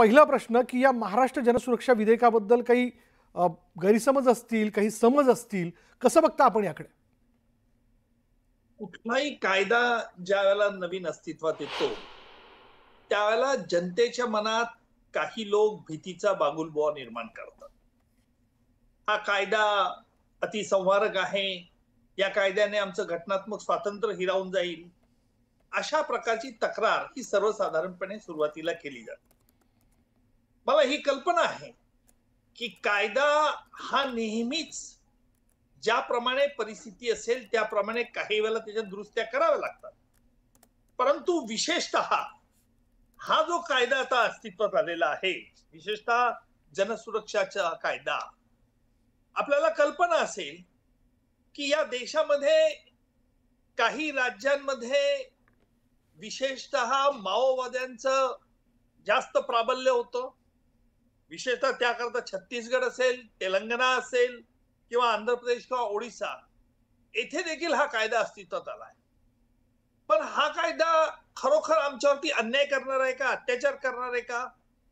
पहिला प्रश्न की या महाराष्ट्र जनसुरक्षा विधेयकाबद्दल काही गैरसमज असतील, काही समज असतील, कसं बघता आपण याकडे? कुठलाही कायदा ज्या वेळेला नवीन अस्तित्वात येतो, त्यावेळेला जनतेच्या मनात काही लोक भीतीचा बागुलबुवा निर्माण करतात. हा कायदा अतिसंवारक आहे. या कायद्याने आमचं घटनात्मक स्वातंत्र्य हिरावून जाईल. अशा प्रकारची तक्रार ही सर्वसाधारणपणे सुरुवातीला केली जाते. मला ही कल्पना आहे, की कायदा हा नेहमीच ज्याप्रमाणे परिस्थिती असेल त्याप्रमाणे काही वेळेला त्याच्या दुरुस्त्या कराव्या लागतात. परंतु विशेषतः हा जो कायदा आता अस्तित्वात आलेला आहे, विशेषतः जनसुरक्षाचा कायदा, आपल्याला कल्पना असेल की या देशामध्ये काही राज्यांमध्ये विशेषतः माओवाद्यांचं जास्त प्राबल्य होतं. विशेषतः त्याकरता छत्तीसगड असेल, तेलंगणा असेल किंवा आंध्र प्रदेश किंवा ओडिसा, येथे देखील हा कायदा अस्तित्वात आला आहे. पण हा कायदा खरोखर आमच्यावरती अन्याय करणार आहे का, अत्याचार करणार आहे का,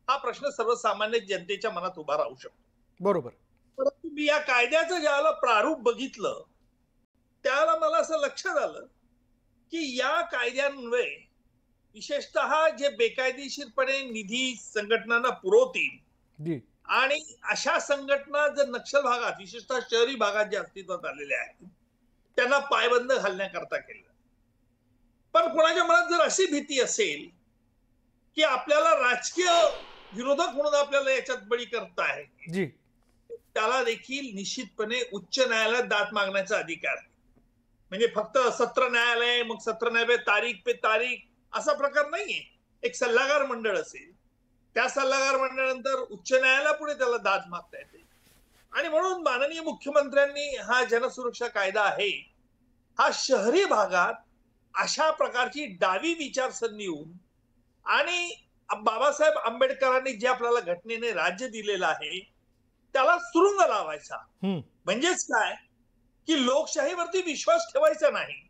हा प्रश्न सर्वसामान्य जनतेच्या मनात उभा राहू शकतो. बरोबर. परंतु मी या कायद्याचं ज्यावेळेला प्रारूप बघितलं, त्यावेळेला मला असं लक्षात आलं की या कायद्यान्वये विशेषतः जे बेकायदेशीरपणे निधी संघटनांना पुरवतील जी. आणि अशा संघटना जर नक्षल भागात, विशेषतः शहरी भागात जे अस्तित्वात आलेले आहेत, त्यांना पायबंद घालण्याकरता केलं. पण कोणाच्या मनात जर अशी भीती असेल की आपल्याला राजकीय विरोधक म्हणून आपल्याला याच्यात बळी करताय, जी. त्याला देखील निश्चितपणे उच्च न्यायालयात दाद मागण्याचा अधिकार आहे. म्हणजे फक्त सत्र न्यायालय, मग सत्र न्यायालय तारीख पे तारीख असा प्रकार नाहीये. एक सल्लागार मंडळ असेल, त्या सल्लागार मंडळानंतर उच्च न्यायालयापुढे त्याला दाद मागता येते. आणि म्हणून माननीय मुख्यमंत्र्यांनी हा जनसुरक्षा कायदा आहे, हा शहरी भागात अशा प्रकारची डावी विचारसरणी येऊन आणि बाबासाहेब आंबेडकरांनी जे आपल्याला घटनेने राज्य दिलेलं आहे त्याला सुरुंग लावायचा. म्हणजेच काय, की लोकशाहीवरती विश्वास ठेवायचा नाही,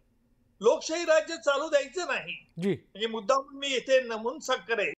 लोकशाही राज्य चालू द्यायचं नाही. जी. म्हणजे मुद्दाम मी येथे नमूद करेन